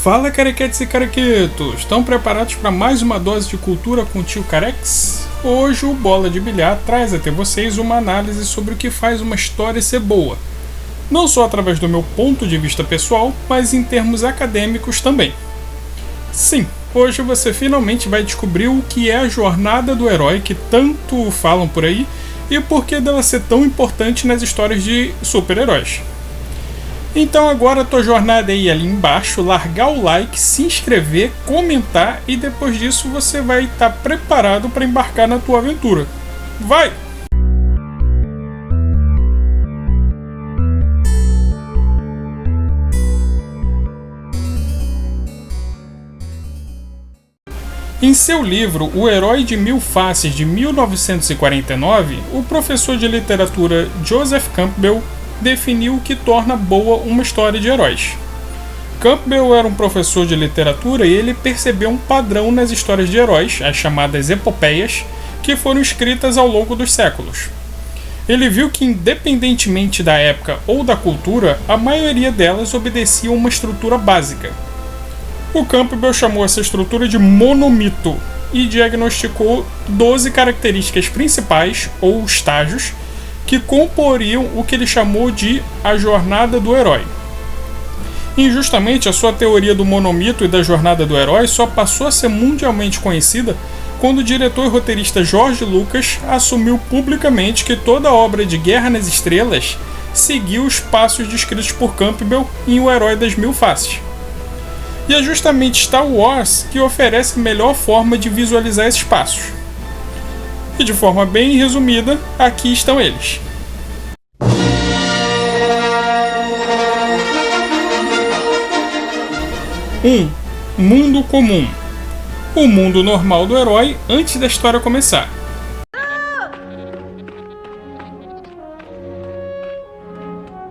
Fala, carequetes e carequetos! Estão preparados para mais uma dose de cultura com o tio Carex? Hoje o Bola de Bilhar traz até vocês uma análise sobre o que faz uma história ser boa. Não só através do meu ponto de vista pessoal, mas em termos acadêmicos também. Sim, hoje você finalmente vai descobrir o que é a jornada do herói que tanto falam por aí e por que dela ser tão importante nas histórias de super-heróis. Então agora a tua jornada é ir ali embaixo, largar o like, se inscrever, comentar e depois disso você vai estar preparado para embarcar na tua aventura. Vai! Em seu livro O Herói de Mil Faces de 1949, o professor de literatura Joseph Campbell definiu o que torna boa uma história de heróis. Campbell era um professor de literatura e ele percebeu um padrão nas histórias de heróis, as chamadas epopeias, que foram escritas ao longo dos séculos. Ele viu que, independentemente da época ou da cultura, a maioria delas obedecia uma estrutura básica. O Campbell chamou essa estrutura de monomito e diagnosticou 12 características principais, ou estágios, que comporiam o que ele chamou de a jornada do herói. Injustamente, a sua teoria do monomito e da jornada do herói só passou a ser mundialmente conhecida quando o diretor e roteirista George Lucas assumiu publicamente que toda a obra de Guerra nas Estrelas seguiu os passos descritos por Campbell em O Herói das Mil Faces. E é justamente Star Wars que oferece a melhor forma de visualizar esses passos. E de forma bem resumida, aqui estão eles. 1. Mundo comum. O mundo normal do herói antes da história começar.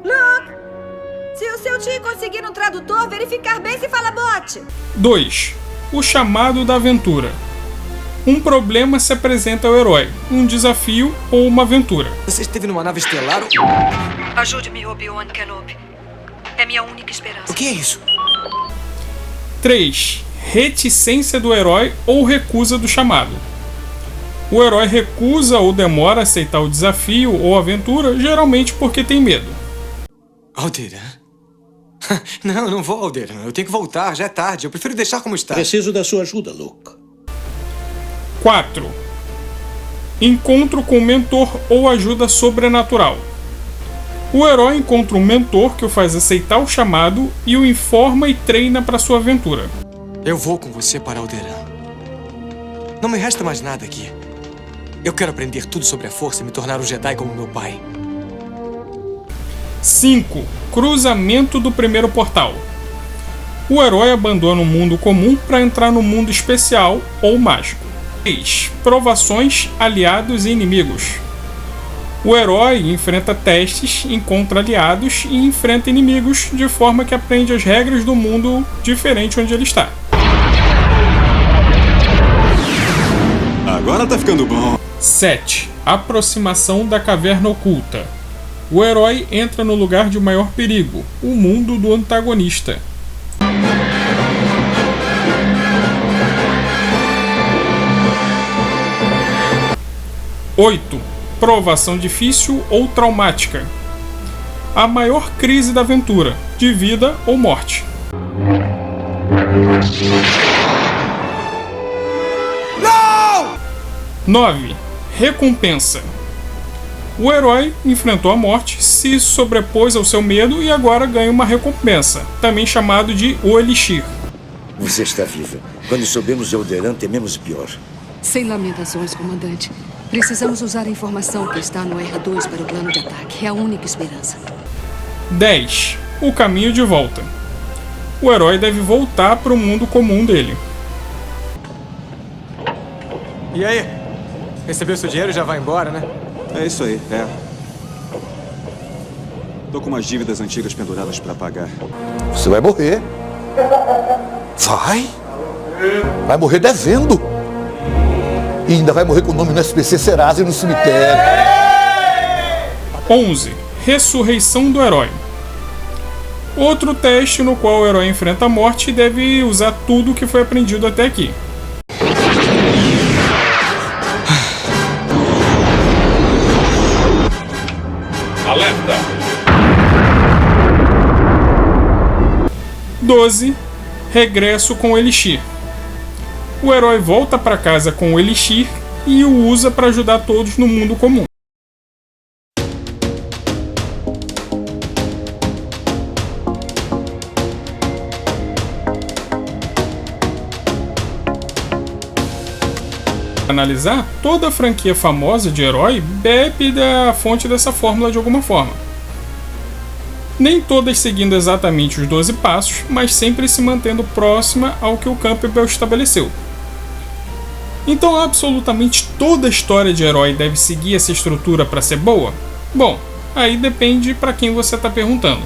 Luke! Se o seu tio conseguir um tradutor, verificar bem se fala bote. 2. O chamado da aventura. Um problema se apresenta ao herói, um desafio ou uma aventura. Você esteve numa nave estelar? Ajude-me, Obi-Wan Kenobi. É minha única esperança. O que é isso? 3. Reticência do herói ou recusa do chamado. O herói recusa ou demora a aceitar o desafio ou aventura, geralmente porque tem medo. Alderan? Não vou, Alderan. Eu tenho que voltar, já é tarde. Eu prefiro deixar como está. Preciso da sua ajuda, Luke. 4. Encontro com mentor ou ajuda sobrenatural. O herói encontra um mentor que o faz aceitar o chamado e o informa e treina para sua aventura. Eu vou com você para Alderan. Não me resta mais nada aqui. Eu quero aprender tudo sobre a força e me tornar um Jedi como meu pai. 5. Cruzamento do primeiro portal. O herói abandona o mundo comum para entrar no mundo especial ou mágico. 6. Provações, aliados e inimigos. O herói enfrenta testes, encontra aliados e enfrenta inimigos de forma que aprende as regras do mundo diferente onde ele está. Agora tá ficando bom. 7. Aproximação da caverna oculta. O herói entra no lugar de maior perigo, o mundo do antagonista. 8. Provação difícil ou traumática. A maior crise da aventura, de vida ou morte. Não! 9. Recompensa. O herói enfrentou a morte, se sobrepôs ao seu medo e agora ganha uma recompensa, também chamado de o Elixir. Você está viva. Quando soubemos de Alderan, tememos o pior. Sem lamentações, comandante. Precisamos usar a informação que está no R2 para o plano de ataque. É a única esperança. 10. O caminho de volta. O herói deve voltar para o mundo comum dele. E aí? Recebeu seu dinheiro e já vai embora, né? É isso aí, é. Tô com umas dívidas antigas penduradas pra pagar. Você vai morrer. Vai? Vai morrer devendo. E ainda vai morrer com o nome no SPC Serasa e no cemitério. 11. Ressurreição do herói. Outro teste no qual o herói enfrenta a morte e deve usar tudo o que foi aprendido até aqui. Alerta! 12. Regresso com o Elixir. O herói volta para casa com o Elixir e o usa para ajudar todos no mundo comum. Analisar, toda a franquia famosa de herói bebe da fonte dessa fórmula de alguma forma. Nem todas seguindo exatamente os 12 passos, mas sempre se mantendo próxima ao que o Campbell estabeleceu. Então absolutamente toda história de herói deve seguir essa estrutura para ser boa? Bom, aí depende para quem você está perguntando.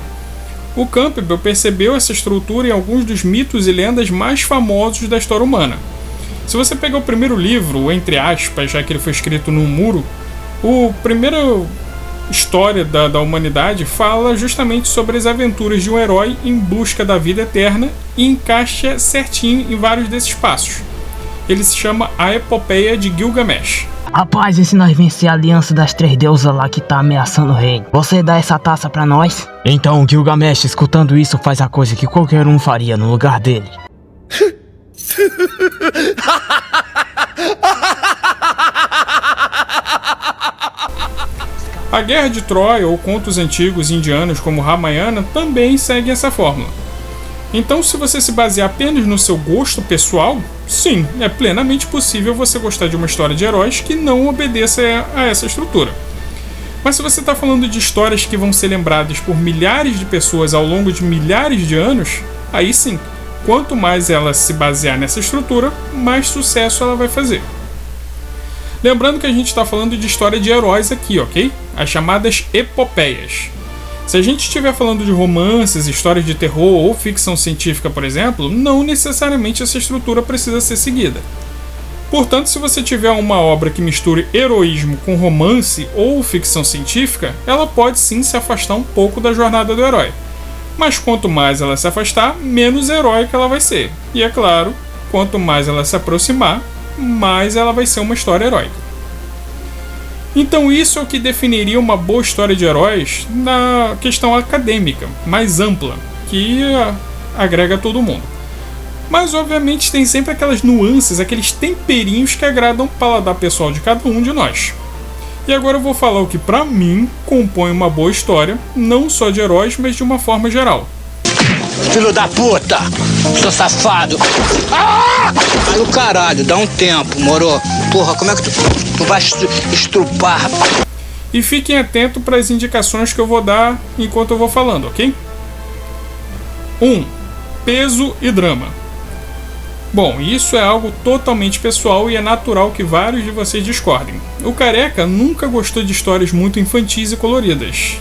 O Campbell percebeu essa estrutura em alguns dos mitos e lendas mais famosos da história humana. Se você pegar o primeiro livro, entre aspas, já que ele foi escrito num muro, a primeira história da humanidade fala justamente sobre as aventuras de um herói em busca da vida eterna e encaixa certinho em vários desses passos. Ele se chama A Epopeia de Gilgamesh. Rapaz, e se nós vencer a aliança das 3 deusas lá que tá ameaçando o reino? Você dá essa taça pra nós? Então Gilgamesh, escutando isso, faz a coisa que qualquer um faria no lugar dele. A Guerra de Troia ou contos antigos indianos como Ramayana também seguem essa fórmula. Então, se você se basear apenas no seu gosto pessoal, sim, é plenamente possível você gostar de uma história de heróis que não obedeça a essa estrutura. Mas se você está falando de histórias que vão ser lembradas por milhares de pessoas ao longo de milhares de anos, aí sim, quanto mais ela se basear nessa estrutura, mais sucesso ela vai fazer. Lembrando que a gente está falando de história de heróis aqui, ok? As chamadas epopeias. Se a gente estiver falando de romances, histórias de terror ou ficção científica, por exemplo, não necessariamente essa estrutura precisa ser seguida. Portanto, se você tiver uma obra que misture heroísmo com romance ou ficção científica, ela pode sim se afastar um pouco da jornada do herói. Mas quanto mais ela se afastar, menos heróica ela vai ser. E é claro, quanto mais ela se aproximar, mais ela vai ser uma história heróica. Então isso é o que definiria uma boa história de heróis na questão acadêmica, mais ampla, que agrega todo mundo. Mas obviamente tem sempre aquelas nuances, aqueles temperinhos que agradam o paladar pessoal de cada um de nós. E agora eu vou falar o que pra mim compõe uma boa história, não só de heróis, mas de uma forma geral. Filho da puta! Seu safado! Ah! Aí o caralho, dá um tempo, moro? Porra, como é que tu vai estrupar? E fiquem atentos para as indicações que eu vou dar enquanto eu vou falando, ok? 1. Peso e drama. Bom, isso é algo totalmente pessoal e é natural que vários de vocês discordem. O Careca nunca gostou de histórias muito infantis e coloridas.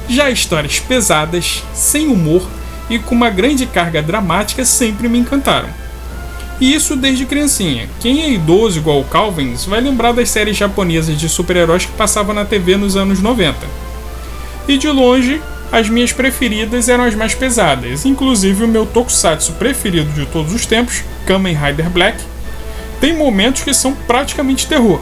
Já histórias pesadas, sem humor e com uma grande carga dramática sempre me encantaram. E isso desde criancinha. Quem é idoso igual o Calvin vai lembrar das séries japonesas de super-heróis que passavam na TV nos anos 90. E de longe, as minhas preferidas eram as mais pesadas, inclusive o meu tokusatsu preferido de todos os tempos, Kamen Rider Black, tem momentos que são praticamente terror.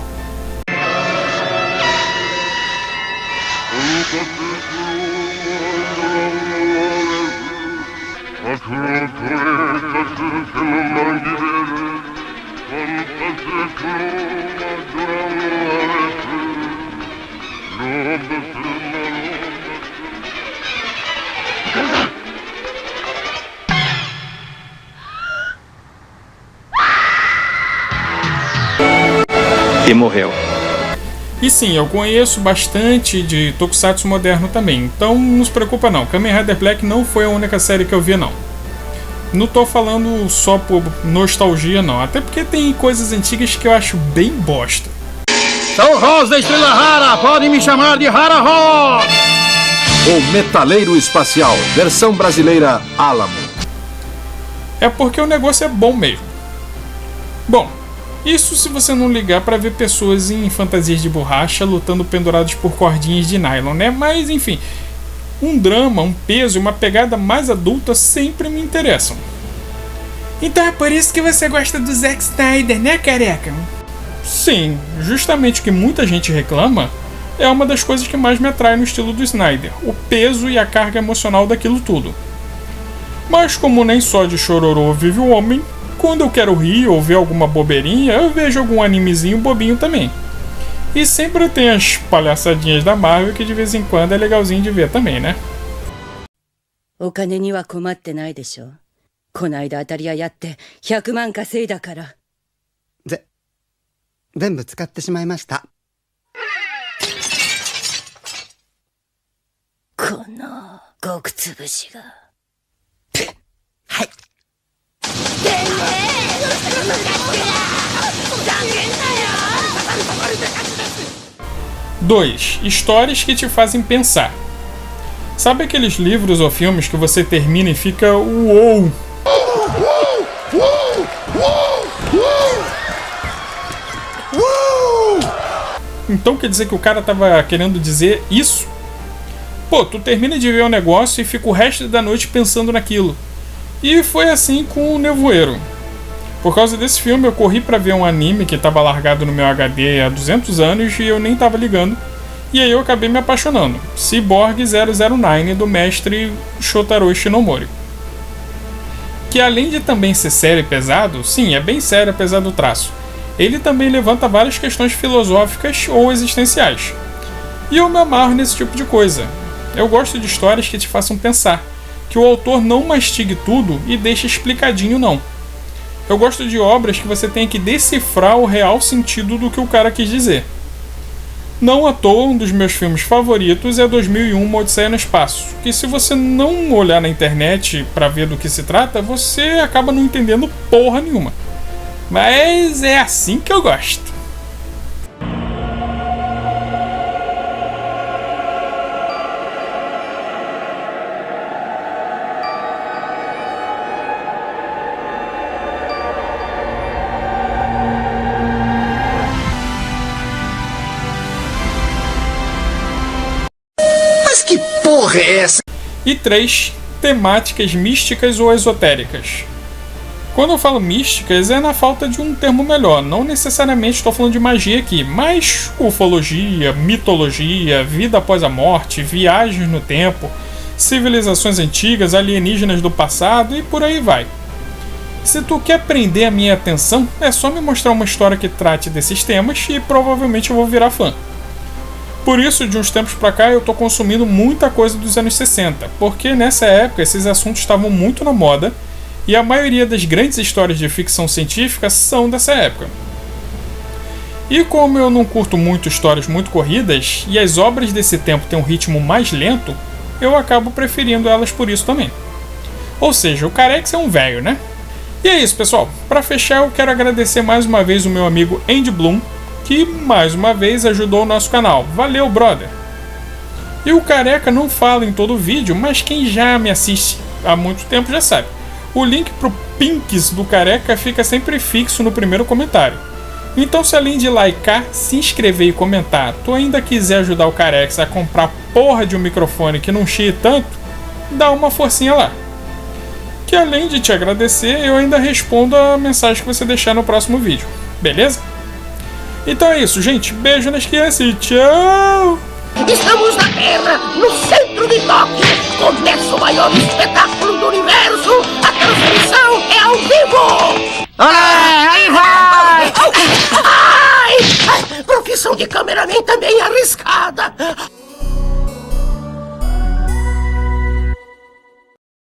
E morreu. E sim, eu conheço bastante de tokusatsu moderno também, então não se preocupa não, Kamen Rider Black não foi a única série que eu vi não. Não tô falando só por nostalgia não, até porque tem coisas antigas que eu acho bem bosta. Sou Ross da Estrela Rara, podem me chamar de Rara Ross! O Metaleiro Espacial, versão brasileira Alamo. É porque o negócio é bom mesmo. Bom, isso se você não ligar para ver pessoas em fantasias de borracha lutando pendurados por cordinhas de nylon, né? Mas enfim, Um drama, um peso e uma pegada mais adulta sempre me interessam. Então é por isso que você gosta do Zack Snyder, né, careca? Sim, justamente o que muita gente reclama é uma das coisas que mais me atrai no estilo do Snyder, o peso e a carga emocional daquilo tudo. Mas como nem só de chororô vive o homem, quando eu quero rir ou ver alguma bobeirinha, eu vejo algum animezinho bobinho também. E sempre tem as palhaçadinhas da Marvel que de vez em quando é legalzinho de ver também, né? お金には困ってないでしょ。こないだ当たり屋やって100万稼いだから。全部使ってしまいました。この極つぶしが。はい。 2. Histórias que te fazem pensar. Sabe aqueles livros ou filmes que você termina e fica uou? Então quer dizer que o cara tava querendo dizer isso? Pô, tu termina de ver o negócio e fica o resto da noite pensando naquilo. E foi assim com o Nevoeiro. Por causa desse filme eu corri pra ver um anime que tava largado no meu HD há 200 anos e eu nem tava ligando. E aí eu acabei me apaixonando. Cyborg 009 do mestre Shotaro Shinomori. Que além de também ser sério e pesado, sim, é bem sério apesar do traço, ele também levanta várias questões filosóficas ou existenciais. E eu me amarro nesse tipo de coisa. Eu gosto de histórias que te façam pensar, que o autor não mastigue tudo e deixe explicadinho não. Eu gosto de obras que você tem que decifrar o real sentido do que o cara quis dizer. Não à toa, um dos meus filmes favoritos é 2001 Uma Odisseia no Espaço, que se você não olhar na internet pra ver do que se trata, você acaba não entendendo porra nenhuma. Mas é assim que eu gosto. Que porra é essa? E 3. Temáticas místicas ou esotéricas. Quando eu falo místicas é na falta de um termo melhor, não necessariamente estou falando de magia aqui, mas ufologia, mitologia, vida após a morte, viagens no tempo, civilizações antigas, alienígenas do passado e por aí vai. Se tu quer prender a minha atenção, é só me mostrar uma história que trate desses temas e provavelmente eu vou virar fã. Por isso, de uns tempos pra cá, eu tô consumindo muita coisa dos anos 60, porque nessa época esses assuntos estavam muito na moda e a maioria das grandes histórias de ficção científica são dessa época. E como eu não curto muito histórias muito corridas e as obras desse tempo têm um ritmo mais lento, eu acabo preferindo elas por isso também. Ou seja, o Carex é um velho, né? E é isso, pessoal. Pra fechar, eu quero agradecer mais uma vez o meu amigo Andy Bloom, que mais uma vez ajudou o nosso canal. Valeu, brother! E o Careca não fala em todo o vídeo, mas quem já me assiste há muito tempo já sabe. O link pro Pinks do Careca fica sempre fixo no primeiro comentário. Então se além de likear, se inscrever e comentar, tu ainda quiser ajudar o Carex a comprar porra de um microfone que não chie tanto, dá uma forcinha lá. Que além de te agradecer, eu ainda respondo a mensagem que você deixar no próximo vídeo. Beleza? Então é isso, gente. Beijo nas crianças e tchau! Estamos na Terra, no centro de Tóquio. Começa o maior espetáculo do universo. A transmissão é ao vivo. Aí vai! Ai! Profissão de cameraman também arriscada.